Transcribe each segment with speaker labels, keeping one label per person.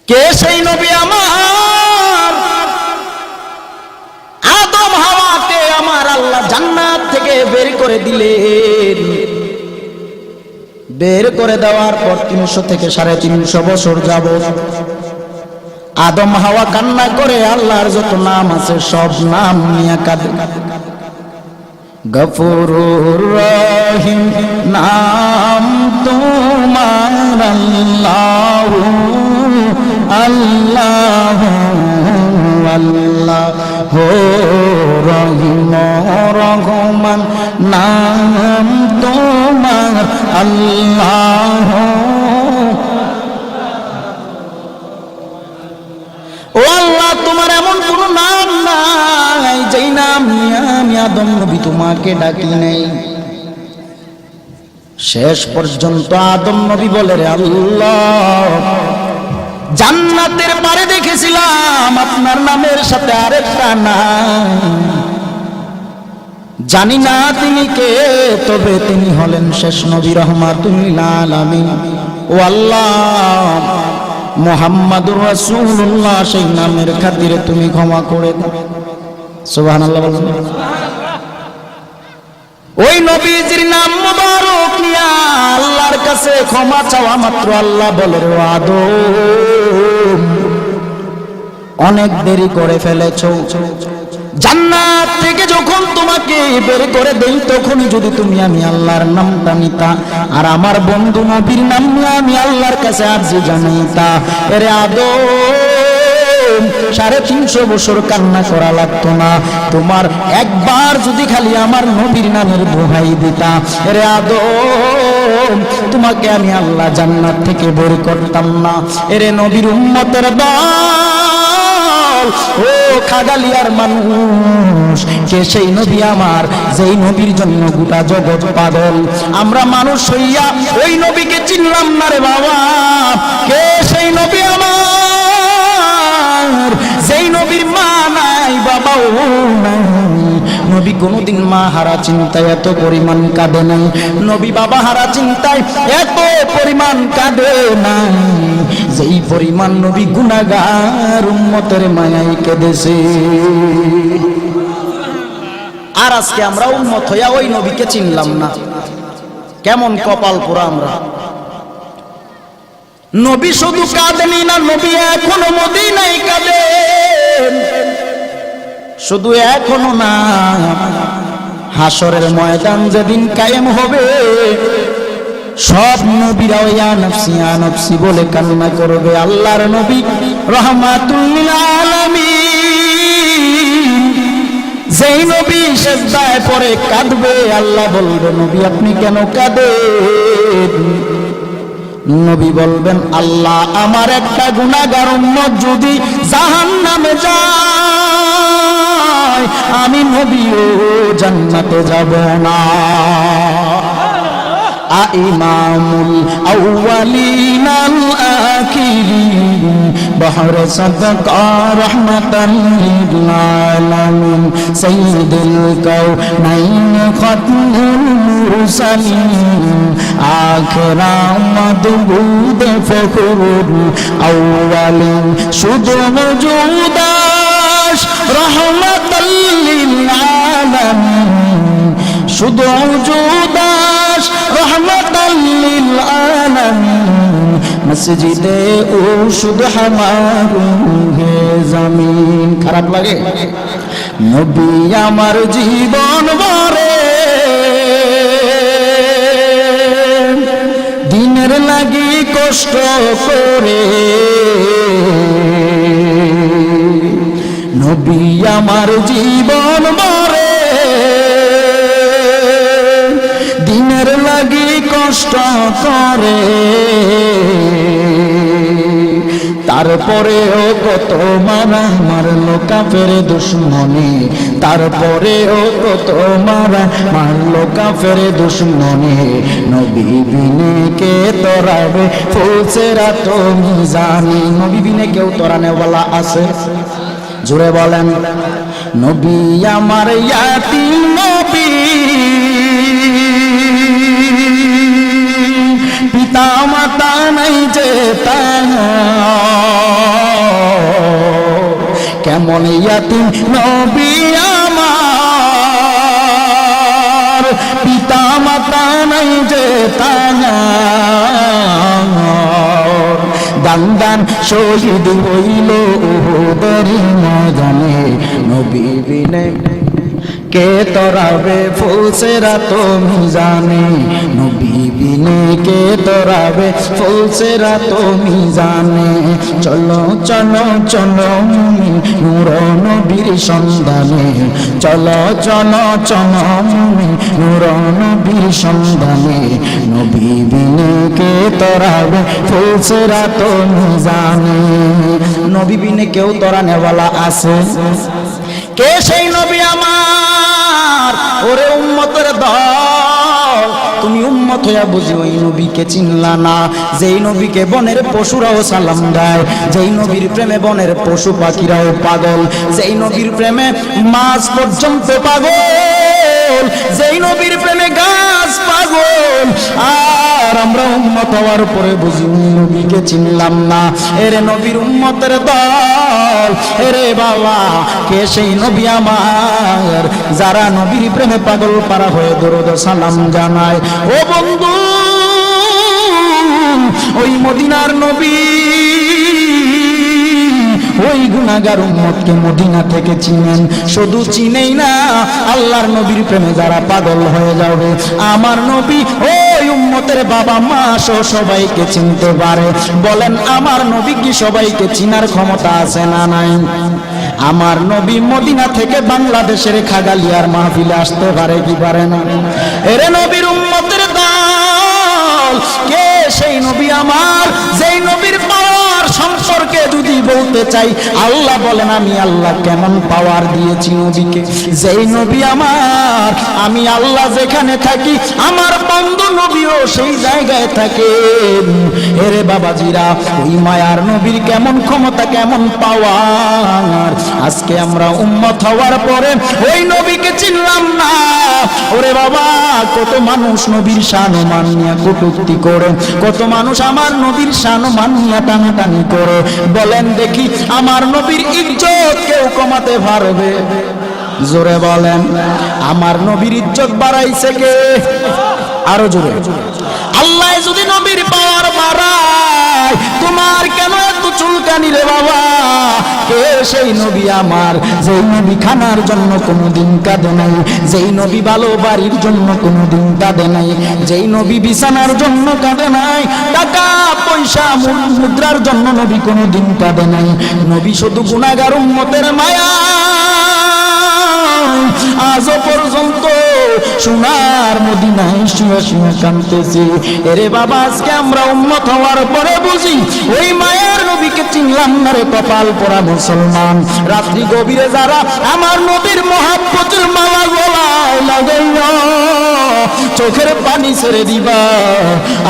Speaker 1: কে সেই নবী আমার? আদম হাওয়াকে আমার আল্লাহ জান্নাত থেকে বের করে দিলেন। বের করে দেওয়ার পর 300 থেকে 350 বছর যাবত আদম হাওয়া কান্না করে আল্লাহর যত নাম আছে সব নাম নিয়ে কাঁদে। গফুরুর রহিম নাম তোমার আল্লাহ আল্লাহ আল্লাহ রহিম রহমান নাম তোমার আল্লাহ। ও আল্লাহ, তোমার এমন কোন নাম নাই যেই নাম নিয়ে আমি আদম নবী তোমাকে ডাকি নাই। শেষ পর্যন্ত আদম নবী বলে, রে আল্লাহ, জান্নাতের পারে দেখেছিলাম আপনার নামের সাথে আরেকটা নাম, জানি না তিনি কে, তবে তিনি হলেন শেষ নবী রহমাতুল লিল আলামিন। ও আল্লাহ, মুহাম্মাদুর রাসূলুল্লাহ সেই নামের খাতিরে তুমি ক্ষমা করে দাও। সুবহানাল্লাহ বলুন। ওই নবীজির নাম মুবারক নিয়া আল্লাহর কাছে ক্ষমা চাওয়া মাত্র আল্লাহ বলে, ও আদম, অনেক দেরি করে ফেলেছো। জান্নাত থেকে যখন তোমাকে বের করে দেই তখনই যদি তুমি আমি আল্লাহর নামটা নিতা আর আমার বন্ধু নবীর নাম নিয়ে আমি আল্লাহর কাছে আরজি জানাইতা, এরে আদম 350 বছর কান্না করা লাগতো না। তোমার একবার যদি খালি আমার নবীর নামের দোহাই দিতা, এরে আদম, তোমাকে আমি আল্লাহ জান্নাত থেকে বের করতাম না। এরে নবীর উম্মতের দল, ও খাগালিয়ার মানুষ, কে সেই নবী আমার যেই নবীর জন্য গোটা জগৎ পাগল? আমরা মানুষ হইয়া ওই নবীকে চিনলাম না রে বাবা। কে সেই নবী আমার যেই নবীর মা নাই বাবাও নাই? নবী কোনদিন মা হারা চিন্তায় এত পরিমাণ কাঁদে নাই, নবী বাবা হারা চিন্তায় এত পরিমাণ কাঁদে নাই যেই পরিমাণ নবী গুনাহগার উম্মতের মায়ায় কেঁদেছে। আর আজকে আমরা উম্মত হইয়া ওই নবীকে চিনলাম না, কেমন কপাল পোড়া আমরা। নবী শুধু কাঁদেনি না, নবী এখনো মদিনায় কাঁদেন। শুধু এখনো না, হাসরের ময়দান যেদিন কায়েম হবে সব নবীরা ইয়া নফসি ইয়া নফসি বলে কান্না করবে। আল্লাহর নবী রাহমাতুল লিল আলামিন যেই নবী সিজদায় পড়ে কাঁদবে, আল্লাহ বলবে, নবী আপনি কেন কাঁদেন? নবী বলবেন, আল্লাহ, আমার একটা গুনাহগার উম্মত যদি জাহান্নামে যায় আমি নবীও জান্নাতে যাব না। ইমামুল আউয়ালিন আল আখিরিন বহরে সাদকা রাহমাতাল লিল আলামিন সাইয়্যিদুল কাউনাইন খাতমুল মুরসালিন আখিরা মাদবুদ ফখরুল আউয়ালিন শুধু মওজুদাস রাহমাতাল লিল আলামিন শুধু মওজুদাস রহমাতাল লিল আলামিন মসজিদে ও শুধু হামারু হে জমিন। খারাপ লাগে? নবী আমার জীবন ভরে দিনের লাগি কষ্ট করে, নবী আমার জীবন ভরে দিনের লাগি কষ্ট করে, তারপরেও কত মারা মারলো কাফের দুশ্মনে, তারপরেও কত মারা মারলো কাফের দুশ্মনে। নবী বিনে কে তোরাবে ফুলসেরা তুমি জানি। নবী বিনে কেউ তোরানে বলা আছে? জুড়ে বলেন। নবী আমার ইয়াতীম নবী, পিতা মাতা নাই যে তার, এমন ইয়াতিম নবী আমার, পিতা মাতা নাই যে তার, দান দান শহীদ হইল উহুদের ময়দানে, নবী বিনে কে তরাবে ফুলসেরা তুমি জানে, নবী বিনে কে তরাবে ফুলসেরা তুমি জানে। চলো চলো চলো মুমিন নূর নবীর সন্ধানে, চলো চলো চলো মুমিন নূর নবীর সন্ধানে, নবী বিনে কে তরাবে ফুলসেরা তুমি জানে। নবী বিনে কেউ তরানেওয়ালা আছে? কে সেই নবী আমার? ওরে উম্মতের দল, তুমি উম্মত হইয়া বুঝি ওই নবীকে চিনলা না, যেই নবীকে বনের পশুরাও সালাম দেয়, যেই নবীর প্রেমে বনের পশু পাখিরাও পাগল, যেই নবীর প্রেমে মাছ পর্যন্ত পাগল, যেই নবীর প্রেমে গাছ পাগল, আর আমরা উম্মত হওয়ার পরে বুঝি ওই নবীকে চিনলাম না। এরে নবীর উম্মতের দল, এরে বাবা কে সেই নবী আমার, যারা নবীর প্রেমে পাগল পারা হয়ে দরুদ সালাম জানায়। ও বন্ধু, ওই মদিনার নবী ওই গুনাহগার উম্মতকে মদিনা থেকে চিনেন, শুধু চিনেই না, আল্লাহর নবীর প্রেমে যারা পাগল হয়ে যাবে, আমার নবী ওই উম্মতের বাবা মা সহ সবাইকে চিনতে পারে। বলেন আমার নবী কি সবাইকে চিনার ক্ষমতা আছে না নাই? আমার নবী মদিনা থেকে বাংলাদেশের খাগালিয়ার মাহফিলে আসতে পারে কি পারে না? এরে নবীর উম্মতের দল, কে সেই নবী আমার, যেই নবীর পাওয়ার সম্পর্কে যদি বলতে চাই, আল্লাহ বলেন আমি আল্লাহ কেমন পাওয়ার দিয়েছি নবীকে। যেই নবী আমার, আমি আল্লাহ যেখানে থাকি আমার বন্ধু নবীও সেই জায়গায় থাকে। এরে বাবাজিরা, ওই মায়ার নবীর কেমন ক্ষমতা, কেমন পাওয়ার। আজকে আমরা উম্মত হওয়ার পরে ওই নবীকে চিনলাম না। ওরে বাবা, কত মানুষ নবীর শান মান নিয়ে কটূক্তি করে, কত মানুষ আমার নবীর শান মান নিয়ে টানাটানি করে। বলেন দেখি আমার নবীর ইজ্জত কেউ কমাতে পারবে? জোরে বলেন, আমার নবীর ইজ্জত বাড়াইছে কে? আরো জোরে। আল্লাহ যদি নবীর পাওয়ার বাড়ায়, তোমার কেন এত চুলকানি রে বাবা? কে সেই নবী আমার, যেই নবী খানার জন্য কোনোদিন কাঁদে নাই, যেই নবী ভালো বাড়ির জন্য কোনোদিন কাঁদে নাই, যেই নবী বিছানার জন্য কাঁদে নাই, টাকা পয়সা মুদ্রার জন্য নবী কোনোদিন কাঁদে নাই। নবী শুধু গুনাহগার উম্মতের মায়া আজও পর্যন্ত সোনার মদিনায় শুয়ে শুয়ে কাঁদতেছি। এরে বাবা, আজকে আমরা উম্মত হওয়ার পরে বুঝি ওই মায়ের নবীকে চিনলাম না রে কপাল পোড়া মুসলমান। রাত্রি গভীরে যারা আমার নবীর মহাব্বতের মালা গলায় লাগাইয়া চোখের পানি ছেড়ে দিবা,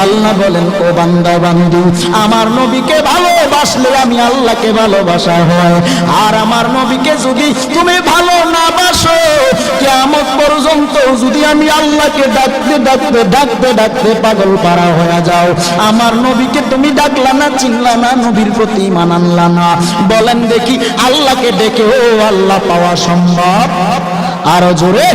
Speaker 1: আল্লাহ বলেন ও বান্দা বান্দি, আমার নবীকে ভালোবাসলে আমি আল্লাহকে ভালোবাসা হয়। আর আমার নবীকে যদি তুমি ভালো না বাসো, কিয়ামত পর্যন্ত যদি আমি আল্লাহকে ডাকতে ডাকতে ডাকতে ডাকতে পাগল পারা হয়ে যাও, আমার নবীকে তুমি ডাকলা না, চিনলা না, নবীর প্রতি ঈমান আনলা না, বলেন দেখি আল্লাহকে ডেকে ও আল্লাহ পাওয়া সম্ভব? আরো জোরে।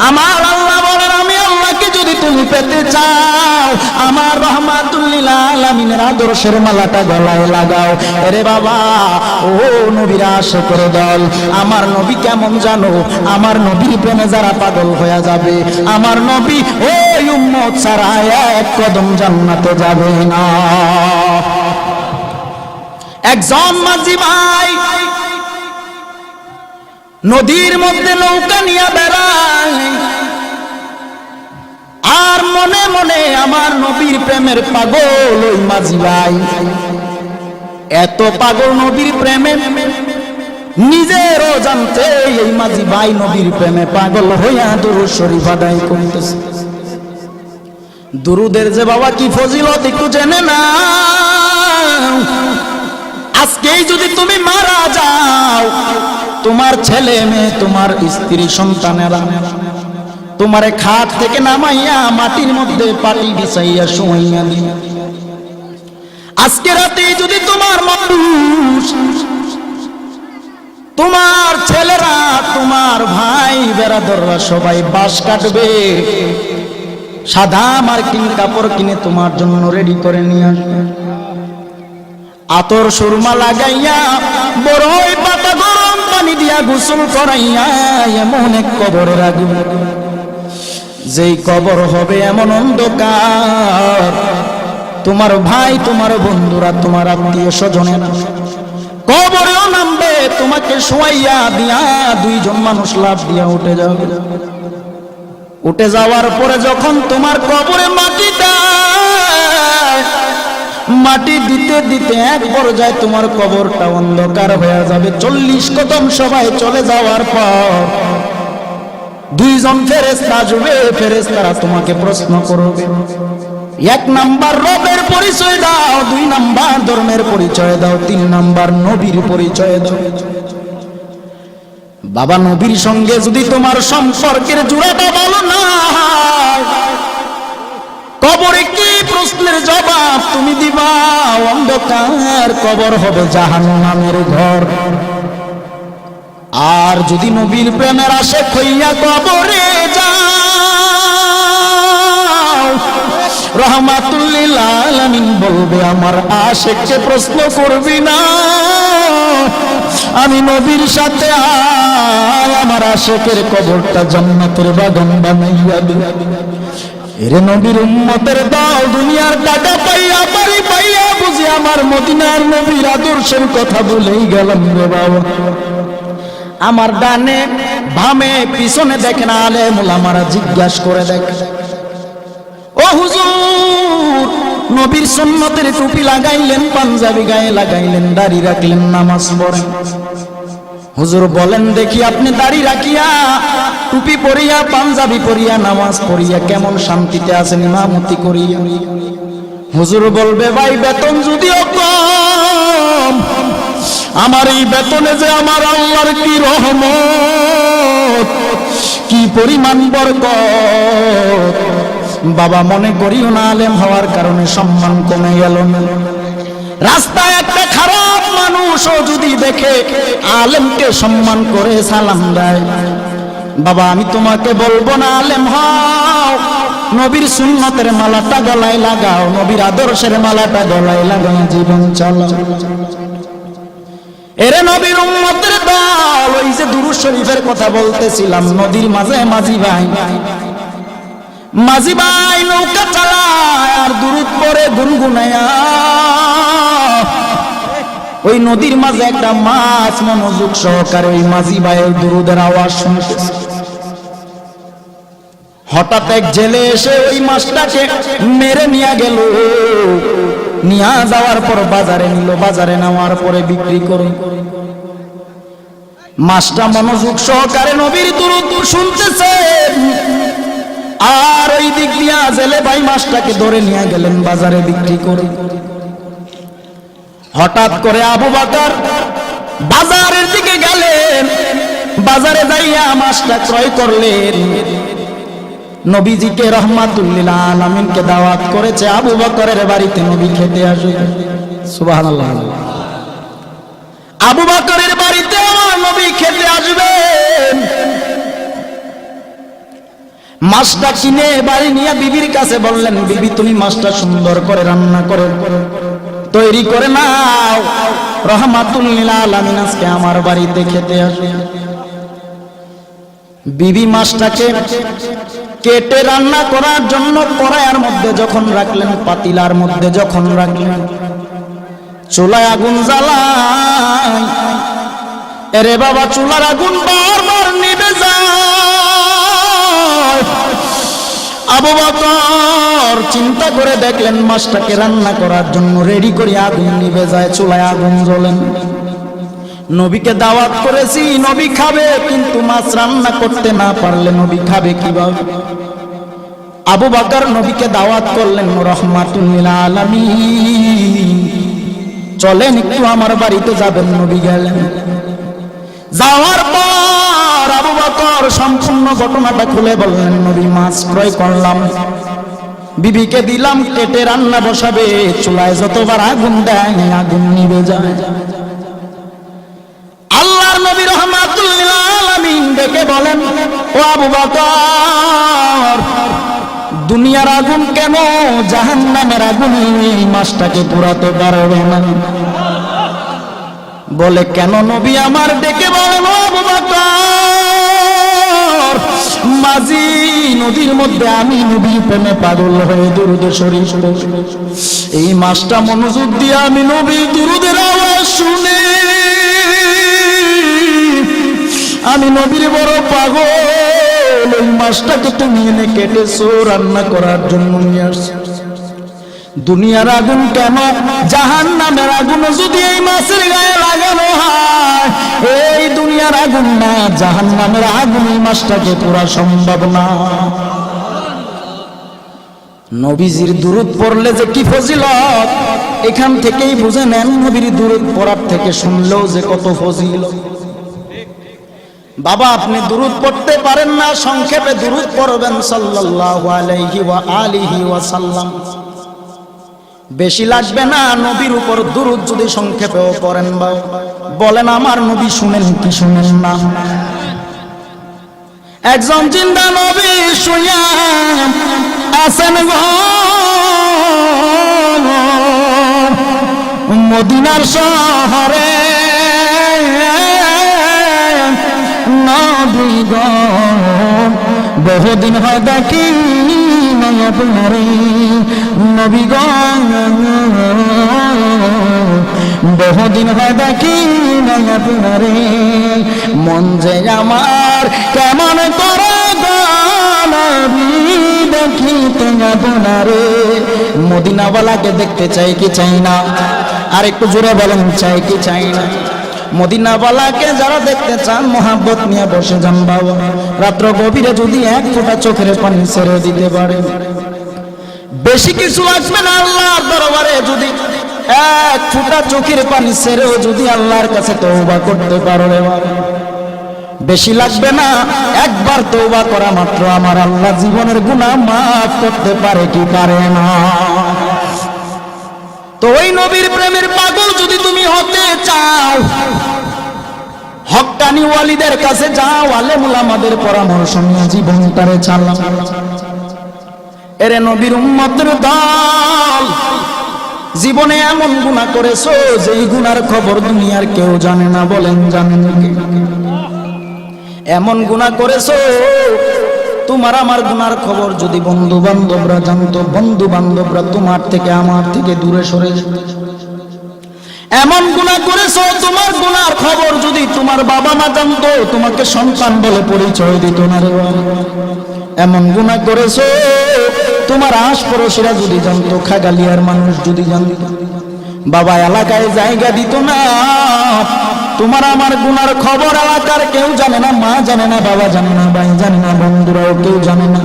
Speaker 1: আমার আল্লাহ বলেন আমি আল্লাহকে যদি তুমি পেতে চাও, আমার রহমাতুল লিল আলামিনের আদর্শের মালাটা গলায় লাগাও। আরে বাবা, ও নবীর আশিকের দল, আমার নবী কেমন জানো? আমার নবীর প্রেমে যারা পাগল হয়ে যাবে, আমার নবী ওই উম্মত ছাড়া এক কদম জান্নাতে যাবে না। একজন মাঝি ভাই নদীর মধ্যে নৌকা নিয়ে বেড়ায়, আর মনে মনে আমার নবীর প্রেমের পাগল ওই মাঝি ভাই। এত পাগল নবীর প্রেমে নিজেরও জানতে এই মাঝি ভাই নবীর প্রেমে পাগল হইয়া দুরূদ শরীফ আদায় করতেছে। দুরুদের যে বাবা কি ফজিলত একটু জেনে না। আজকেই যদি তুমি মারা যাও, তোমার ছেলে মেয়ে, তোমার স্ত্রী সন্তানেরা তোমারে খাট থেকে নামাইয়া মাটির মধ্যে পাটি বিছাইয়া শুয়াইয়া দিবে। আজকে রাতে যদি তোমার মানুষ তোমার ছেলেরা, তোমার ভাই বেরাদররা সবাই বাঁশ কাটবে, সাদা মার্কিন কাপড় কিনে তোমার জন্য রেডি করে নিয়ে আসবে। আতর সুরমা লাগাইয়া বড়ই পাতা গরম পানি দিয়া গোসল করাইয়া এমন এক কবরে রাখবে, যেই কবর হবে এমন অন্ধকার, তোমার ভাই, তোমার বন্ধুরা, তোমার আত্মীয় স্বজনেরা কবরেও নামবে, তোমাকে শোয়াইয়া দিয়া দুইজন মানুষ লাফ দিয়া উঠে যাবে। উঠে যাওয়ার পরে যখন তোমার কবরে মাটি দিতে দিতে এক পর্যায়ে তোমার কবরটা অন্ধকার হয়ে যাবে। 40 কদম সবাই চলে যাওয়ার পর দুইজন ফেরেশতা আসবে, ফেরেশতারা তোমাকে প্রশ্ন করবে, 1 নাম্বার রবের পরিচয় দাও, 2 নাম্বার ধর্মের পরিচয় দাও, 3 নাম্বার নবীর পরিচয় দাও। বাবা, নবীর সঙ্গে যদি তোমার সম্পর্কের জোড়াটা ভালো না হয়, কবরে কি প্রশ্নের জবাব তুমি দিবা? অন্ধকার কবর হবে জাহান্নামের ঘর। আর যদি নবীর প্রেমের আশিক হইয়া কবরে যাও, রহমাতুল লিল আলামিন বলবে, আমার আশিককে প্রশ্ন করবি না, আমি নবীর সাথে আয়, আমার আশিকের কবরটা জান্নাতের বাগান বানাইয়া দে। এরে নবীর উম্মতের দাও, দুনিয়ার টাকা পাইয়া, বাড়ি পাইয়া বুঝি আমার মদিনার নবীর আদর্শের কথা বলেই গেলাম রে বাবা। আমার ডানে বামে পিছনে দেখেন আলেম ওলামারা জিজ্ঞাসা করে দেখে, ও হুজুর, নবীর সুন্নতের টুপি লাগাইলেন, পাঞ্জাবি গায়ে লাগাইলেন, দাড়ি রাখলেন, নামাজ পড়েন, হুজুর বলেন দেখি আপনি দাড়ি রাখিয়া, টুপি পরিয়া, পাঞ্জাবি পরিয়া, নামাজ পড়িয়া কেমন শান্তিতে আছেন ইমামতি করিয়া? হুজুর বলবে, ভাই বেতন যদিও কম, আমার এই বেতনে যে আমার আল্লাহর কি রহমত, কি পরিমাণ বরকত। বাবা, মনে করিও না আলেম হওয়ার কারণে সম্মান কমে গেল না। রাস্তায় একটা খারাপ মানুষও যদি দেখে আলেমকে সম্মান করে সালাম দেয়, বাবা আমি তোমাকে বলবো না আলেম হও, নবীর সুন্নতের মালাটা গলায় লাগাও, নবীর আদর্শের মালাটা গলায় লাগাও, জীবন চালাও। এরে নবীর উম্মতের দল, ওই যে দুরূদ শরীফের কথা বলতেছিলাম, নদীর মাঝে মাঝি ভাই নৌকা চালায় আর দুরূদ পড়ে গুনগুনায়া, ওই নদীর মাঝে একটা মাছ মনোযোগ সহকারে ওই মাঝি ভাইয়ের দুরূদের আওয়াজ শুনতেছে। হঠাৎ এক জেলে এসে ওই মাছটাকে মেরে নিয়ে গেল, নিয়ে যাওয়ার পর বাজারে নিল, বাজারে নেওয়ার পরে বিক্রি করে। মাছটা মনোযোগ সহকারে নবীর দুরূদ শুনতেছে, আর ওই দিক দিয়া জেলে ভাই মাছটাকে ধরে নিয়ে গেলেন বাজারে বিক্রি করে। হঠাৎ করে আবু বকর বাজারের দিকে গেলেন, বাজারে যাইয়া মাছটা ক্রয় করলেন। নবীজিকে রহমাতুল লিল আলামিনকে দাওয়াত করেছে আবু বকরের বাড়িতে নবী খেতে আসবে। সুবহানাল্লাহ, আবু বকরের বাড়িতে আমার নবী খেতে আসবেন। মাছটা কিনে বাড়ি নিয়ে বিবির কাছে বললেন, বিবি তুমি মাছটা সুন্দর করে রান্না করে তৈরি করে নাও, রহমাতুল লিল আলামিন আজকে আমার বাড়িতে খেতে আসবে। বিবি মাছটাকে কেটে রান্না করার জন্য কড়াইয়ের মধ্যে যখন রাখলেন, পাতিলার মধ্যে যখন রাখলেন, চুলায় আগুন জ্বালায়। এরে বাবা, চুলার আগুন বারবার নিভে যায়। আবু বকর চিন্তা করে দেখলেন মাছটাকে রান্না করার জন্য রেডি করে, আগুন নিভে যায়, চুলায় আগুন জ্বলেন। নবীকে দাওয়াত করেছি, নবী খাবে, কিন্তু মাছ রান্না করতে না পারলে নবী খাবে কিভাবে? আবু বকর নবীকে দাওয়াত করলেন, রহমাতুল লিল আলামিন চলেন একটু আমার বাড়িতে যাবেন। নবী গেলেন, যাওয়ার পর আবু বকর সম্পূর্ণ ঘটনাটা খুলে বললেন, নবী মাছ ক্রয় করলাম, বিবিকে দিলাম, কেটে রান্না বসাবে, চুলায় যতবার আগুন দেয় আগুন নিভে যায়। আল্লাহর নবী ডেকে বলেন, ও আবু বকর, দুনিয়ার আগুন কেন জাহান্নামের আগুন এই মাছটাকে পোড়াতে পারবে না? বলে, কেন নবী আমার? ডেকে বলেন, ও আবু বকর, মাঝি নদীর মধ্যে আমি নবী প্রেমে পাগল হয়ে দুরূদ শরীফ এই মাছটা মনোযোগ দিয়ে আমি নবী দুরূদের আওয়াজ শুনে আমি নবীর বড় পাগল। ওই মাছটাকে তুমি এনে কেটেছো, রান্না করার জন্য নিয়ে আসছো। দুনিয়ার আগুন কেন জাহান্নামের আগুন যদি এই মাছের গায়ে লাগানো হয়, এই দুনিয়ার আগুন না জাহান্নামের আগুন এই মাছটাকে পোড়া সম্ভব না। নবীজির দুরূদ পড়লে যে কি ফজিলত, এখান থেকেই বুঝে নেন নবীর দুরূদ পড়ার থেকে শুনলেও যে কত ফজিলত। বাবা, আপনি দুরূদ পড়তে পারেন না, সংক্ষেপে দুরূদ পড়বেন সাল্লাল্লাহু আলাইহি ওয়া আলিহি ওয়া সাল্লাম। বেশি লাগবে না, নবীর উপর দুরূদ যদি সংক্ষেপেও পড়েন বা বলেন আমার নবী শুনেন কি শুনেন না? একজন জিন্দা নবী শুইয়া আছেন গো মদিনার শহরে, নবী গো বহুদিন হয় দেখি আপনারে, নবী গো বহুদিন হয় দেখি আপনারে, মন যে আমার কেমন করে দেখিতে আপনারে। মদিনাওয়ালাকে দেখতে চাই কি চাই না? আর একটু জোরে বলেন, চাই কি চাই না? মদিনাওয়ালাকে যারা দেখতে চান মহাব্বত নিয়ে বসে যান বাবা। রাত্র গভীরে যদি এক ফোঁটা চোখের পানি ছেড়ে দিতে পারে, বেশি কিছু আসবে না আল্লাহর দরবারে। যদি এক ফোঁটা চোখের পানি ছেড়েও যদি আল্লাহর কাছে তওবা করতে পারো রে বাবা, বেশি লাগবে না, একবার তওবা করা মাত্র আমার আল্লাহ জীবনের গুনাহ মাফ করতে পারে কি পারে না? তো ওই নবীর প্রেমের পাগল যদি তুমি হতে চাও, হক্কানি ওয়ালিদের কাছে যাও, আলেম উলামাদের পরামর্শ নিয়ে জীবনটারে চালাও। এরে নবীর উম্মতের দল, জীবনে এমন গুনাহ করেছো যেই গুনার খবর দুনিয়ার কেউ জানে না, বলেন জানেন কি? এমন গুনাহ করেছো তোমার আমার গুনার খবর যদি বন্ধু বান্ধবরা জানতো, বন্ধু বান্ধবরা তোমার থেকে আমার থেকে দূরে সরে যেত। এমন গুনাহ করেছো তোমার গুনার খবর যদি তোমার বাবা মা জানতো, তোমাকে সন্তান বলে পরিচয় দিত না রে। এমন গুনাহ করেছো তোমার আশপাশরা যদি জানতো, খাগালিয়ার মানুষ যদি জানতো, বাবা এলাকায় জায়গা দিত না। তোমার আমার গুনার খবর এলাকার কেউ জানে না, মা জানে না, বাবা জানে না, ভাই জানে না, বন্ধুরাও কেউ জানে না।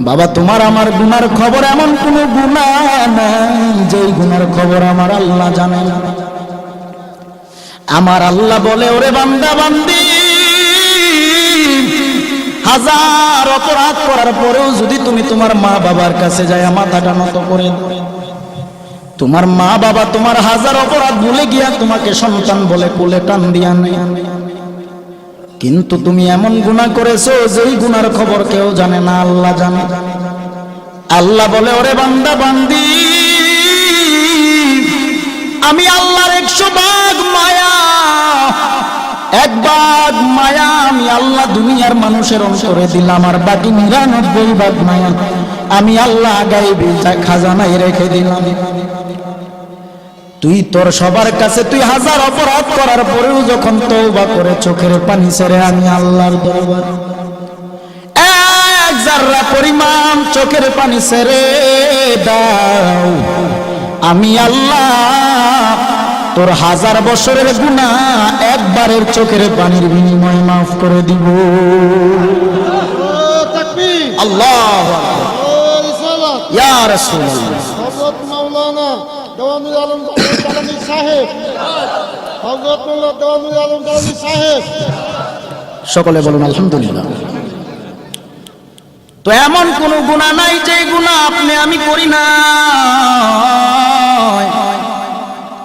Speaker 1: বাবা তোমার আমার গুনার খবর এমন কোন গুনাহ নাই যেই গুনার খবর আমার আল্লাহ জানে না। আমার আল্লাহ বলে, ওরে বান্দা বান্দি, হাজার অপরাধ করার পরেও যদি তুমি তোমার মা বাবার কাছে যায় মাথাটা নত করে, তোমার মা বাবা তোমার হাজার অপরাধ ভুলে গিয়া তোমাকে সন্তান বলে কোলে টান দিয়া নেয়, কিন্তু তুমি এমন গুনাহ করেছো যেই গুনার খবর কেউ জানে না, আল্লাহ জানে। আল্লাহ বলে, ওরে বান্দা বান্দি, আমি আল্লাহর 100 ভাগ মায়া, 1 ভাগ মায়া আমি আল্লাহ দুনিয়ার মানুষের অন্তরে দিলাম, আর বাকি 99 ভাগ মায়া আমি আল্লাহ গায়বী খাজানায় রেখে দিলাম। তুই তোর সবার কাছে তুই হাজার অপরাধ করার পরেও যখন তওবা করে চোখের পানি ছেড়ে আমি আল্লাহর দরবার 1 জাররা পরিমাণ চোখের পানি ছেড়ে দাও, আমি আল্লাহ তোর 1000 বছরের গুনাহ একবারের চোখের পানির বিনিময়ে মাফ করে দিব। তাকবীর, আল্লাহু আকবার, ইয়া রাসূলুল্লাহ। হযরত মাওলানা দেওয়ানুল আলম দালানী সাহেব, হযরত মাওলানা দেওয়ানুল আলম দালানী সাহেব, সকলে বলুন আলহামদুলিল্লাহ। তো এমন কোন গুনাহ নাই যে গুনাহ আপনি আমি করি না।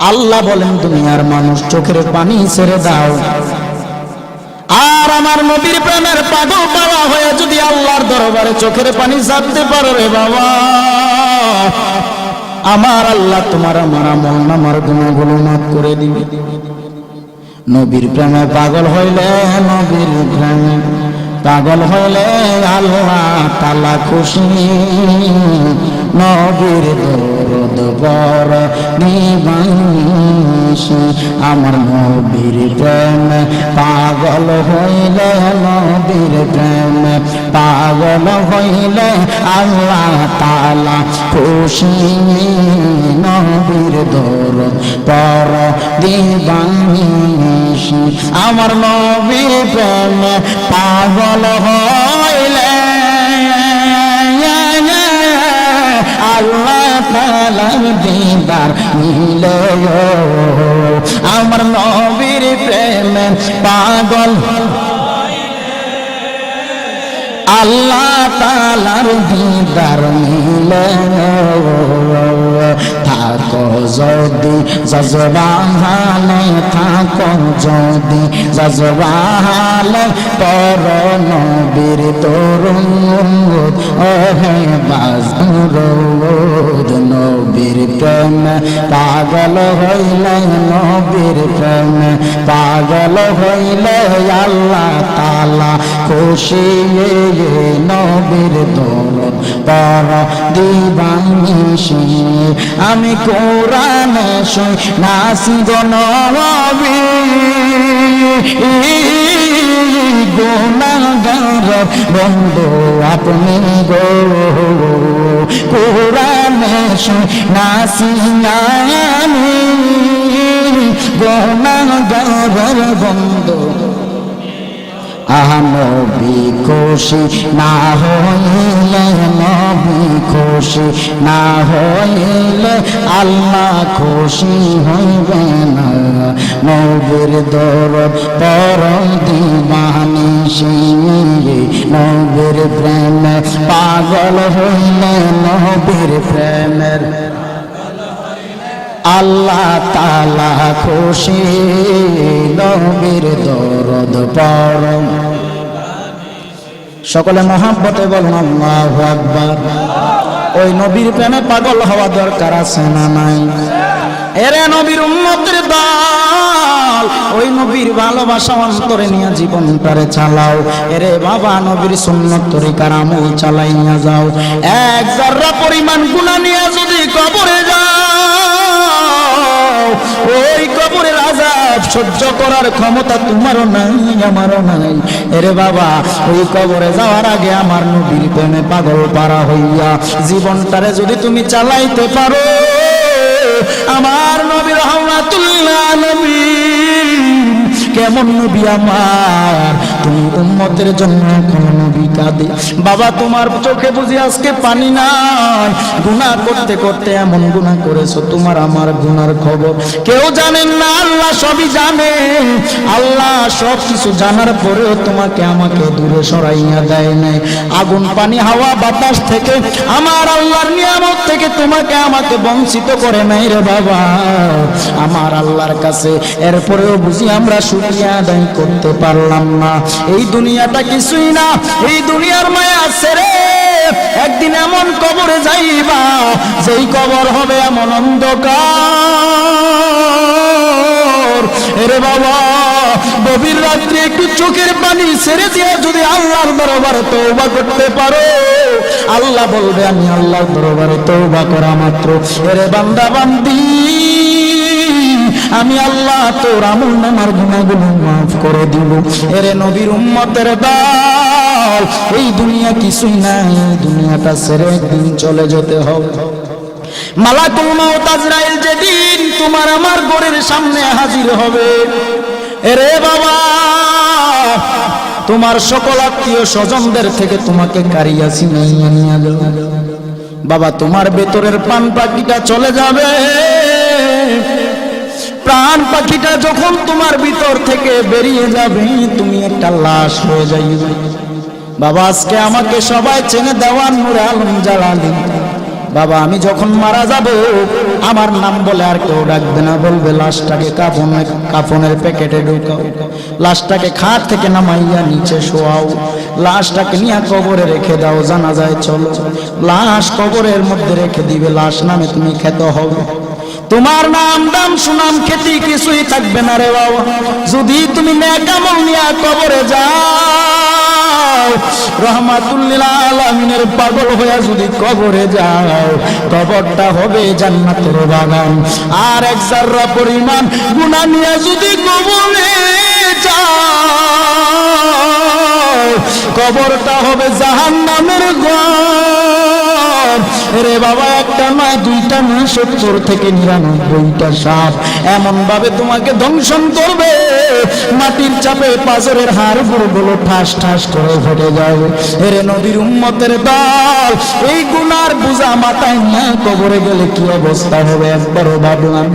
Speaker 1: আল্লাহ বলেন, দুনিয়ার মানুষ চোখের পানি ছেড়ে দাও, আর আমার নবীর প্রেমের পাগল পাওয়া হয়ে যদি আল্লাহর দরবারে চোখের পানি ছাড়তে পারো রে বাবা, আমার আল্লাহ তোমার আমার আমল নামার গুনাহগুলো মাফ করে দিবে। নবীর প্রেমে পাগল হইলে, নবীর প্রেমে পাগল হইলে আল্লাহ তাআলা খুশি। নবীর দরদ বড় নিবাসী, আমার নবীর প্রেমে পাগল হইলে, নবীর প্রেমে পাগল হইলে আল্লাহ তাআলা খুশি। নবীর দরদ বড় নিবাসী, আমার নবীর প্রেমে পাগল হইলে আল্লাহ তাআলার দিদার মিলে। আমার নবীর প্রেমে পাগল আল্লাহ তাআলার দিদার মিলে। থাকো যদি জজবাহালে, থাকো যদি জজবাহালে, পর নবীর দরুদ ওহে বাজরুদ। নবীর প্রেমে পাগল হইলে, নবীর প্রেমে পাগল হইলে আল্লাহ তাআলা খুশি। নবীর দরুদ পর দিবানিশি, আমি কোরআনে শুই নাসি গো নবী, গুনাহগার বন্ধু আপনি গো। কোরআনে শুই নাসি আমি, গুনাহগার বন্ধু। নবী খুশি না হইলে, নবী খুশি না হইলে আল্লাহ খুশি হইবে না। নবীর দরদ পর দিবানিশি, নবীর প্রেমে পাগল হইলে, নবীর প্রেমের আল্লাহ তাআলা খুশি। নবীর দরদ পর সকলে মহব্বতে বলুন আল্লাহু আকবার। ওই নবীর প্রেমে পাগল হওয়া দরকার আছে না নাই? এরে নবীর উম্মতের দল, ওই নবীর ভালোবাসা অন্তরে নিয়ে জীবনটারে চালাও। এরে বাবা, নবীর সুন্নত তরিকার আমল চালাইয়া যাও। এক যারা পরিমাণ গুনাহ নিয়ে যদি কবরে যাও, ওই কবরের আযাব সহ্য করার ক্ষমতা তোমারও নাই, আমারও নাই। এরে বাবা, ওই কবরে যাওয়ার আগে আমার নবীর প্রেমে পাগল পারা হইয়া জীবনটারে যদি তুমি চালাইতে পারো, আমার নবী রহমাতুল্লাহ নবী কেমন নবী আমার, তুমি উম্মতের জন্য কোন নবী কাঁদে। বাবা, তোমার চোখে বুঝি আজকে পানি নাই? গুনাহ করতে করতে এমন গুনাহ করেছো, তোমার আমার গুনার খবর কেউ জানেন না, আল্লাহ সবই জানে। আল্লাহ সব কিছু জানার পরেও তোমাকে আমাকে দূরে সরাইয়া দেয় নাই। আগুন পানি হাওয়া বাতাস থেকে, আমার আল্লাহর নিয়ামত থেকে তোমাকে আমাকে বঞ্চিত করে নাই রে বাবা, আমার আল্লাহর কাছে। এরপরেও বুঝি আমরা শুকরিয়া আদায় করতে পারলাম না। এই দুনিয়াটা কিছুই না, এই দুনিয়ার মায়া ছেড়ে একদিন এমন কবরে যাইবা, যেই কবর হবে এমন অন্ধকার। এরে বাবা, গভীর রাত্রে একটু চোখের পানি ছেড়ে দিয়ে যদি আল্লাহর দরবারে তওবা করতে পারো, আল্লাহ বলবে আমি আল্লাহর দরবারে তওবা করা মাত্র এরে বান্দা বান্দি, আমি আল্লাহ তোর আমল নামার গুনাহগুলো মাফ করে দিব। এরে নবীর উম্মতের দল, এই দুনিয়া কিছুই নাই, দুনিয়াটা ছেড়ে একদিন চলে যেতে হবে। মালাকুল মউত আজরাইল যেদিন তোমার আমার ঘরের সামনে হাজির হবে, এরে বাবা, তোমার সকল আত্মীয় স্বজনদের থেকে তোমাকে কারিয়া ছিনাইয়া নিয়ে যাবে। বাবা, তোমার ভেতরের প্রাণ পাখিটা চলে যাবে। প্রাণ পাখিটা যখন তোমার ভিতর থেকে বেরিয়ে যাবে, তুমি একটা লাশ হয়ে যাইবে। বাবা, আজকে আমাকে সবাই চেনে দেওয়ান নূরে আলম জালালি, বাবা আমি যখন মারা যাব আমার নাম বলে আর কেউ ডাকবে না, বলবে লাশটাকে কাফনের প্যাকেটে ঢুকাও, লাশটাকে খাট থেকে নামাইয়া নিচে শোয়াও, লাশটাকে নিয়ে কবরে রেখে দাও, জানাজায় চলো। লাশ কবরের মধ্যে রেখে দিবে, লাশ নামে তুমি খেতে হবে। তোমার নাম দাম সুনাম খ্যাতি কিছুই থাকবে না রে বাবা। যদি তুমি নেক আমল নিয়ে কবরে যাও, রহমাতুল্লিল আলামিনের পাগল হয়ে যদি কবরে যাও, কবরটা হবে জান্নাতের বাগান। আর এক জাররা পরিমাণ গুনাহ নিয়ে যদি কবরে যাও, কবরটা হবে জাহান্নামের ঘর। রে বাবা একটা নয় দুইটা নয় 70 থেকে 99টা সাপ এমন ভাবে তোমাকে দংশন করবে, মাটির চাপে পাথরের হাড়গুলো ঠাস ঠাস করে ফেটে যাবে। এরে নবীর উম্মতের দল, এই গুনার বোঝা মাথায় না কবরে গেলে কি অবস্থা হবে একবারও ভাবলাম।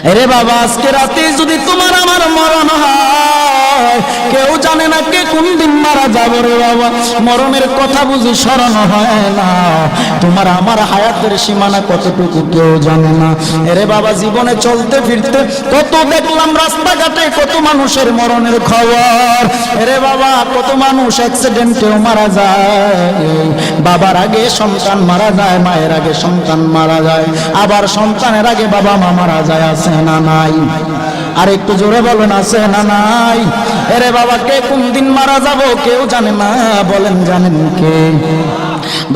Speaker 1: আরে বাবা আজকে রাতে যদি তোমার আমার মরণ হয়, কেউ জানে না কে কোন দিন মারা যাবে রে বাবা। মরণের কথা বুঝি স্মরণ হয় না, তোমার আমার হায়াতের সীমানা কতটুকু কেউ জানে না। আরে বাবা জীবনে চলতে ফিরতে কত দেখলাম রাস্তাঘাটে কত মানুষের মরণের খবর। আরে বাবা কত মানুষ অ্যাক্সিডেন্টেও মারা যায়, বাবার আগে সন্তান মারা যায়, মায়ের আগে সন্তান মারা যায়, আবার সন্তানের আগে বাবা মা মারা যায়। আছে না নাই? আর একটু জোরে বলেন আছে না নাই? এরে বাবা কে কোন দিন মারা যাব কেউ জানে না, বলেন জানেন কে?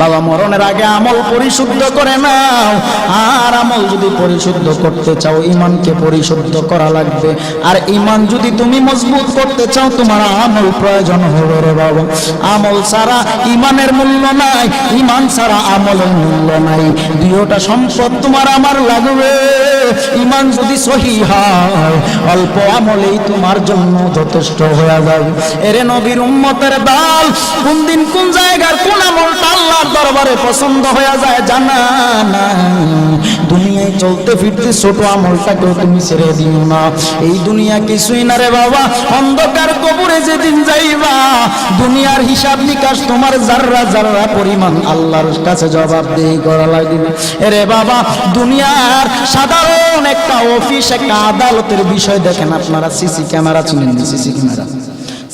Speaker 1: বাবা মরণের আগে আমল পরিশুদ্ধ করে নাও। আর আমল যদি পরিশুদ্ধ করতে চাও ঈমানকে পরিশুদ্ধ করা লাগবে। আর ঈমান যদি তুমি মজবুত করতে চাও তোমার আমল প্রয়োজন হবে রে বাবা। আমল ছাড়া ঈমানের মূল্য নাই, ঈমান ছাড়া আমলের মূল্য নাই। দুইটা সম্পদ তোমার আমার লাগবে। ঈমান যদি সহি হয় অল্প আমলেই তোমার জন্য যথেষ্ট হয়ে যাবে। এরে নবীর উম্মতের দল, কোন দিন কোন জায়গার কোন আমলটা আল্লাহর দরবারে পছন্দ হয়ে যায় জানা নাই। দুনিয়ায় চলতে ফিরতে ছোট আমলটাকেও তুমি ছেড়ে দিও না। এই দুনিয়া কিছুই না রে বাবা, অন্ধকার কবরে যেদিন যাইবা দুনিয়ার হিসাব নিকাশ তোমার জাররা জাররা পরিমাণ আল্লাহর কাছে জবাবদিহি করা লাগবে। এরে বাবা দুনিয়ার সাধারণ একটা অফিস একটা আদালতের বিষয় দেখেন আপনারা, সিসি ক্যামেরা চিনেন? সিসি ক্যামেরা,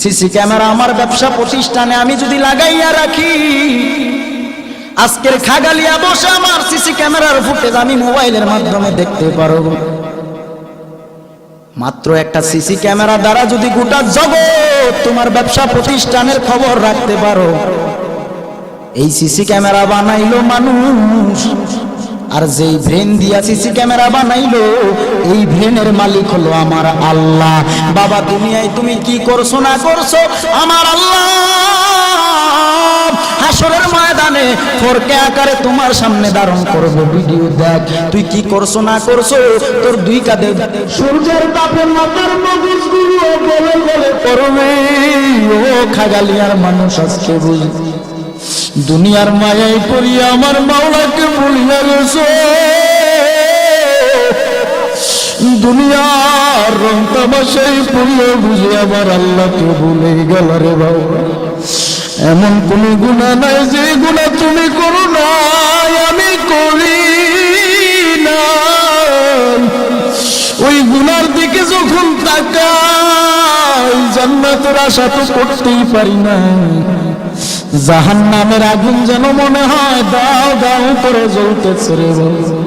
Speaker 1: সিসি ক্যামেরা আমার ব্যবসা প্রতিষ্ঠানে আমি যদি লাগাইয়া রাখি, আজকের খাগালিয়া বসে আমার সিসি ক্যামেরার ফুটেজ আমি মোবাইলের মাধ্যমে দেখতে পারবো। মাত্র একটা সিসি ক্যামেরা দ্বারা যদি গোটা জগৎ তোমার ব্যবসা প্রতিষ্ঠানের খবর রাখতে পারো। এই সিসি ক্যামেরা বানাইলো মানুষ, আর যেই ব্রেন দিয়া সিসি ক্যামেরা বানাইলো এই ব্রেনের মালিক হলো আমার আল্লাহ। বাবা দুনিয়ায় তুমি কি করছো না করছো আমার আল্লাহ হাসরের ময়দানে ফরকে আকারে তোমার সামনে ধারণ করবে। ভিডিও দেখ তুই কি করছো না করছো, তোর দুই কাঁধে সূর্যের তাপে মাথার মগজগুলো গলে গলে পড়বে। ও খাগালিয়ার মানুষ আজকে বুঝ, দুনিয়ার মায়ায় পড়িয়া আমার মাওলাকে ভুলিয়া গেছো। দুনিয়ার রং তামাশাই পড়িয়া বুঝে আমার আল্লাহকে ভুলে গেল রে বাবা। এমন কোন গুনাহ নাই যে গুনাহ তুমি করো নাই আমি করি না। ওই গুনার দিকে যখন তাকাই জান্নাতের আশা তো করতেই পারি না, জাহান্নামের আগুন যেন মনে হয় দাও দাও করে জ্বলতেছে রে বাবা।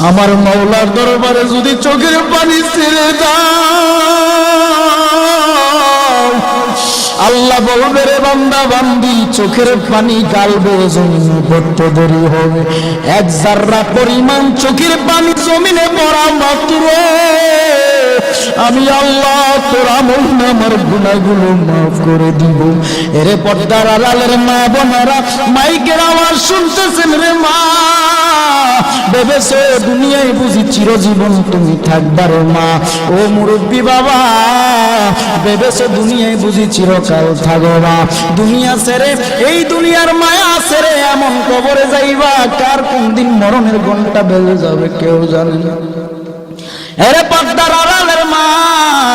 Speaker 1: আমার মাওলার দরবারে যদি চোখের পানি ছেড়ে দাও, আল্লাহ বলবে রে বান্দা বান্দি চোখের পানি গালবে জমিন পড়তে দেরি হবে। এক জাররা পরিমাণ চোখের পানি জমিনে পড়া মাত্র আমি আল্লাহ তোর আমল নামার গুনাহগুলো মাফ করে দিব। এরে পর্দার আড়ালের মা বোনেরা মাইকের আওয়াজ শুনতেছেন রে মা, ভেবেছো দুনিয়ায় বুঝি চিরজীবন তুমি থাকবা রে মা। ও মুরব্বী বাবা ভেবেছো দুনিয়ায় বুঝি চিরকাল থাকবা। দুনিয়া ছেড়ে এই দুনিয়ার মায়া ছেড়ে এমন কবরে যাইবা কার কোন দিন মরণের ঘন্টা বেজে যাবে কেউ জানে না। এরে পর্দার আড়ালের মা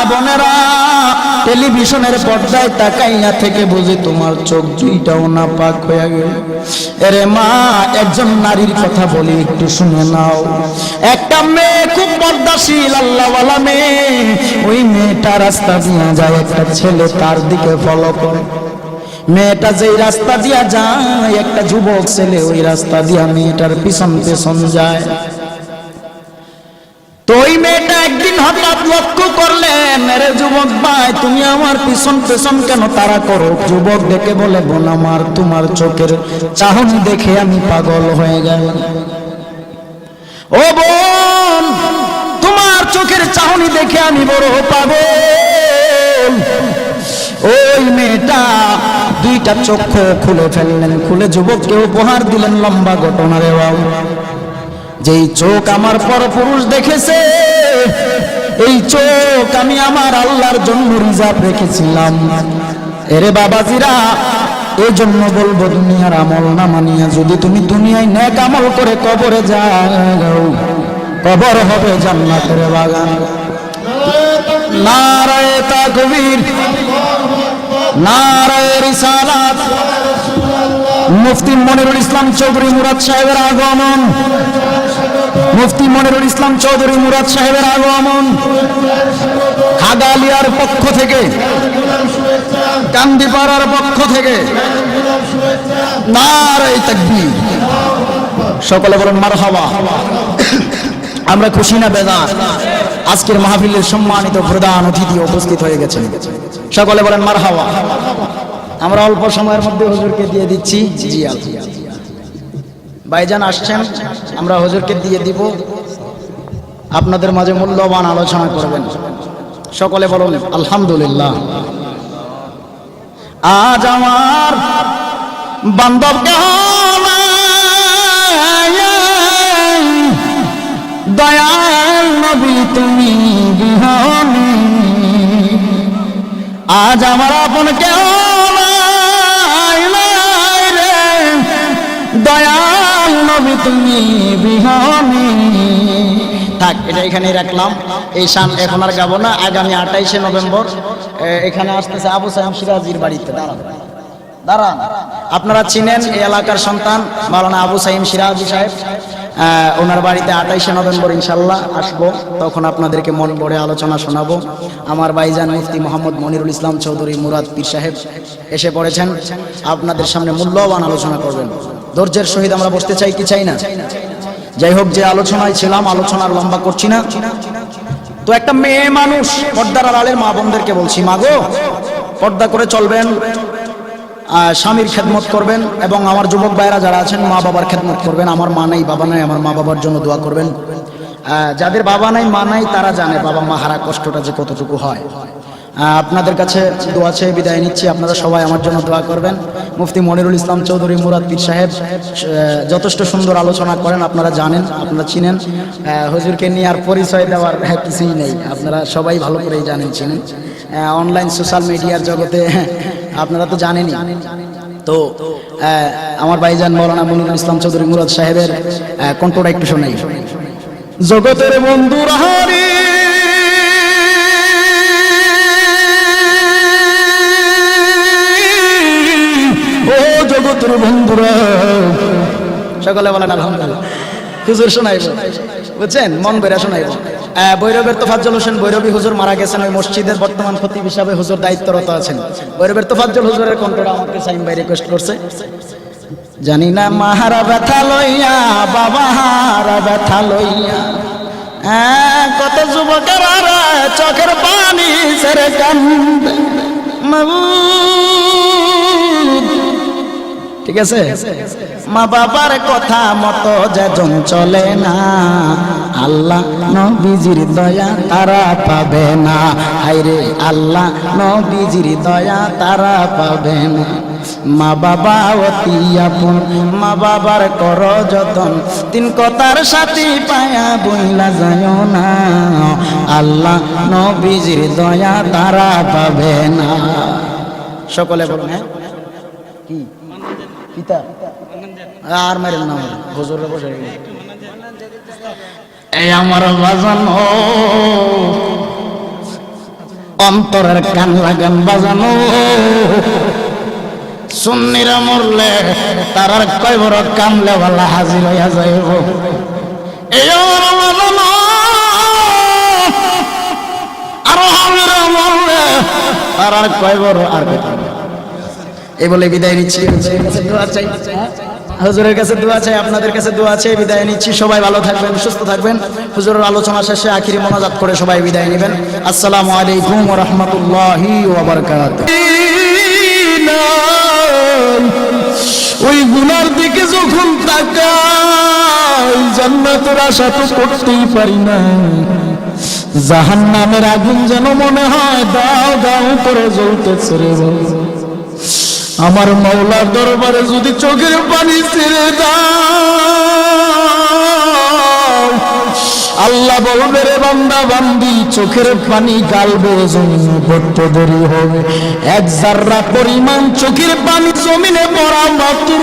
Speaker 1: বোনেরা টেলিভিশনের পর্দায় তাকাইয়া থেকে বুঝি তোমার চোখ দুইটাও না পাক হয়ে গেল। এরে মা, একজন নারীর কথা বলি, একটু শুনে নাও। একটা মেয়ে খুব পর্দাশীল আল্লাহওয়ালা মেয়ে, ওই মেয়েটা রাস্তা দিয়ে যায়, একটা ছেলে তার দিকে ফলো করে। মেয়েটা যেই রাস্তা দিয়া যায়, একটা যুবক ছেলে ওই রাস্তা দিয়া মেয়েটার পিছন পিছন যায়। তো ওই মেয়েটা একদিন হঠাৎ লক্ষ্য করলেন, আরে যুবক ভাই, তুমি আমার পিছন পিছন কেন তাড়া করো? যুবক ডেকে বলে, বোন আমার, তোমার চোখের চাহনি দেখে আমি পাগল হয়ে গেলাম। ও বোন, তোমার চোখের চাহনি দেখে আমি বড় পাগল। ওই মেয়েটা দুইটা চক্ষু খুলে ফেললেন, খুলে যুবককে উপহার দিলেন। লম্বা ঘটনা রে বাবু। যেই চোখ আমার পরপুরুষ দেখেছে, এই চোখ আমি আমার আল্লাহর জন্য রিজার্ভ রেখেছিলাম। এরে বাবাজিরা, এই জন্য বলবো, দুনিয়ার আমল না মানিয়া যদি তুমি দুনিয়ায় নেক আমল করে কবরে যাও, কবর হবে জান্নাতের বাগান। নারায়ে তাকবীর, নারায়ে রিসালাত। মুফতি মনিরুল ইসলাম চৌধুরী মুরাদ সাহেবের আগমন, মুফতি মনিরুল ইসলাম চৌধুরী মুরাদ সাহেবের আগমন খাগালিয়ার পক্ষ থেকে, কান্দিপাড়ার পক্ষ থেকে। নারায়ে তাকবীর। সকলে বলেন মারহাবা। আমরা খুশি না বেজার? আজকের মাহফিলের সম্মানিত প্রধান অতিথি উপস্থিত হয়ে গেছেন, সকলে বলেন মারহাবা। আমরা অল্প সময়ের মধ্যে হুজুরকে দিয়ে দিচ্ছি। জি আল্লাহ, ভাইজান আসছেন, আমরা হুজুরকে দিয়ে দিব। আপনাদের মাঝে মূল্যবান আলোচনা করবেন। সকলে বলুন আলহামদুলিল্লাহ। আজ আমার বান্ধব দয়াল নবী তুমি বিহনে, আজ আমার আপন কেউ দয়াল নবী তুমি বিহনে। থাক, এটা এখানেই রাখলাম। এই শান এখন আর গাবো না। আগামী 28শে নভেম্বর এখানে আসতেছে আবু সাইম সিরাজির বাড়িতে। দাঁড়ান, আপনারা চিনেন এই এলাকার সন্তান মাওলানা আবু সাইম সিরাজি সাহেব। ওনার বাড়িতে 28শে নভেম্বর ইনশাল্লাহ আসবো, তখন আপনাদেরকে মন ভরে আলোচনা শোনাবো। আমার ভাইজান মুফতি মোহাম্মদ মনিরুল ইসলাম চৌধুরী মুরাদ পীর সাহেব এসে পড়েছেন, আপনাদের সামনে মূল্যবান আলোচনা করবেন। ধৈর্যের সহিত আমরা বসতে চাই কি চাই না? যাই হোক, যে আলোচনায় ছিলাম, আলোচনার লম্বা করছি না। তো একটা মেয়ে মানুষ, পর্দার আড়ালের মা বোনদেরকে বলছি, মা গো, পর্দা করে চলবেন, স্বামীর খেদমত করবেন, এবং আমার যুবক ভাইরা যারা আছেন মা বাবার খেদমত করবেন। আমার মা নাই, বাবা নাই, আমার মা বাবার জন্য দোয়া করবেন। যাদের বাবা নাই, মা নাই, তারা জানে বাবা মা হারা কষ্টটা যে কতটুকু হয়। আপনাদের কাছে দোয়া চেয়ে বিদায় নিচ্ছি। আপনারা সবাই আমার জন্য দোয়া করবেন। মুফতি মনিরুল ইসলাম চৌধুরী মুরাদ পীর সাহেব যথেষ্ট সুন্দর আলোচনা করেন, আপনারা জানেন, আপনারা চিনেন। হুজুরকে নিয়ে আর পরিচয় দেওয়ার কিছুই নেই, আপনারা সবাই ভালো করেই জানেন, চিনেন। অনলাইন সোশ্যাল মিডিয়ার জগতে আপনারা তো জানেনই। তো আমার ভাইজান মাওলানা মনিরুল ইসলাম চৌধুরী মুরাদ সাহেবের কণ্ঠটা একটু শোনাই। জগতের বন্ধুরা হারি, ও জগতের বন্ধুরা, সকলে বলেন আলহামদুলিল্লাহ। হুজুর শোনাইব, বুঝছেন, মন বেরা শোনাইব। ভৈরবের তোফাজ্জল হোসেন ভৈরবী হুজুর মারা গেছেন, ওই মসজিদের বর্তমান খতিব হিসাবে হুজুর দায়িত্বরত আছেন। ভৈরবের তোফাজ্জল হুজুরের কণ্ঠটা আমাকে সাইম ভাই রিকোয়েস্ট করছে। জানি না মাহারা ব্যথা লইয়া, বাবা হারা ব্যথা লইয়া, কত যুবকের চোখের পানি ছেড়ে কান্দে। ঠিক আছে, মা বাবার কথা মতো যেজন চলে না, আল্লাহ নবীজির দয়া তারা পাবে না। হায়রে আল্লাহ নবীজির দয়া তারা পাবে না। মা বাবা অতি আপন, মা বাবার কর যতন, তিন কথার সাথী পায়া বইলা যায় না, আল্লাহ নবীজির দয়া তারা পাবে না। সকলে বলুন হ্যাঁ কি পিতা আর মারেন না, হুজুর বসে এই আমার বাজান অন্তরের কান লাগান বাজানো। সুন্নিরা মরলে তারার কয় বড় কামলেওয়ালা হাজির হইয়া যাইব। এই আরো হাজিরা মরলে তারার কয় বড় আর এই বলে বিদায় নিচ্ছি। দোয়া চাই, হুজুরের কাছে দোয়া চাই, আপনাদের কাছে দোয়া চাই, বিদায় নিচ্ছি। সবাই ভালো থাকবেন, সুস্থ থাকবেন। হুজুরের আলোচনা শেষে আখিরি মোনাজাত করে সবাই বিদায় নেবেন। আসসালামু আলাইকুম ওয়া রাহমাতুল্লাহি ওয়া বারাকাতুহু। ওই গুনার দিকে যখন তাকাই জান্নাতের আশা তো করতেই পারি না, জাহান্নামের আগুন যেন মনে হয় দাও দাও করে জ্বলতেছে রে। আমার মাওলার দরবারে যদি চোখের পানি ছেড়ে দাও, আল্লাহ বলবে রে বান্দা বান্দি চোখের পানি গালবে জমিনে পড়তে দেরি হবে। এক জাররা পরিমাণ চোখের পানি জমিনে পড়া মাত্র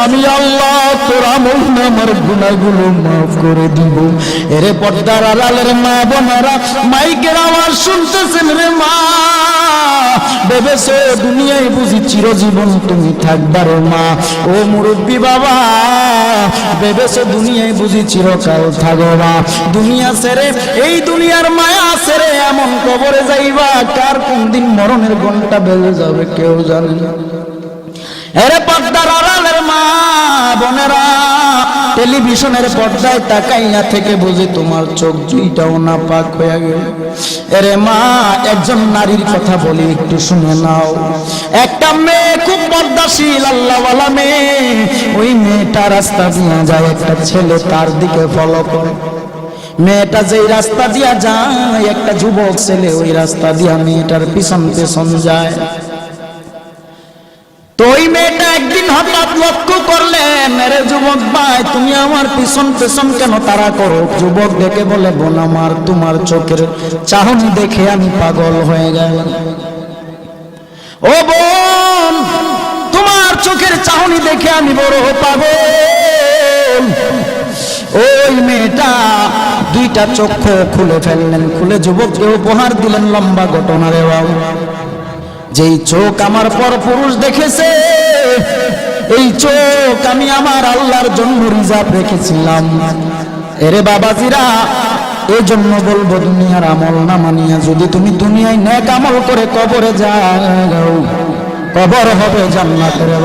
Speaker 1: আমি আল্লাহ তোর আমল নামার গুনাহগুলো মাফ করে দিব। এরে পর্দার আড়ালের মা বোনেরা, মাইকের আওয়াজ শুনতেছেন রে মা, ভেবেছো দুনিয়ায় বুঝি চিরজীবন তুমি থাকবা রে মা। ও মুরব্বী বাবা, ভেবেছো দুনিয়ায় বুঝি চিরকাল থাকবা। দুনিয়া ছেড়ে, এই দুনিয়ার মায়া ছেড়ে এমন কবরে যাইবা কার কোন দিন মরণের ঘন্টা বেজে যাবে কেউ জানে না। এরে পর্দার আড়ালের মা বোনেরা, টেলিভিশনের পর্দায় তাকাইয়া থেকে বুঝি তোমার চোখ দুইটাও না পাক হয়ে গেল। এরে মা, একজন নারীর কথা বলি একটু শুনে নাও। একটা মেয়ে খুব পর্দাশীল আল্লাহওয়ালা মেয়ে, ওই মেয়েটা রাস্তা দিয়ে যায়, একটা ছেলে তার দিকে ফলো করে। মেয়েটা যেই রাস্তা দিয়া যায়, একটা যুবক ছেলে ওই রাস্তা দিয়া মেয়েটার পিছন পিছন যায়। তো ওই মেয়েটা একদিন হঠাৎ লক্ষ্য করলেন, আরে যুবক ভাই তুমি আমার পিছন পিছন কেন তাড়া করো? যুবক ডেকে বলে, বোন আমার তোমার চোখের চাহনি দেখে আমি পাগল হয়ে গেলাম। ও বোন, তোমার চোখের চাহনি দেখে আমি বড় পাগল। ওই মেয়েটা দুইটা চক্ষু খুলে ফেললেন, খুলে যুবককে উপহার দিলেন লম্বা ঘটনা রে বাবু। যেই চোখ আমার পর পুরুষ দেখেছে, এই চোখ আমি আমার আল্লাহর জন্য রিজার্ভ রেখেছিলাম। এরে বাবাজিরা, এই জন্য বলবো দুনিয়ার আমল না মানিয়া যদি তুমি দুনিয়ায় নেক আমল করে কবরে যাও, কবর হবে জান্নাতের।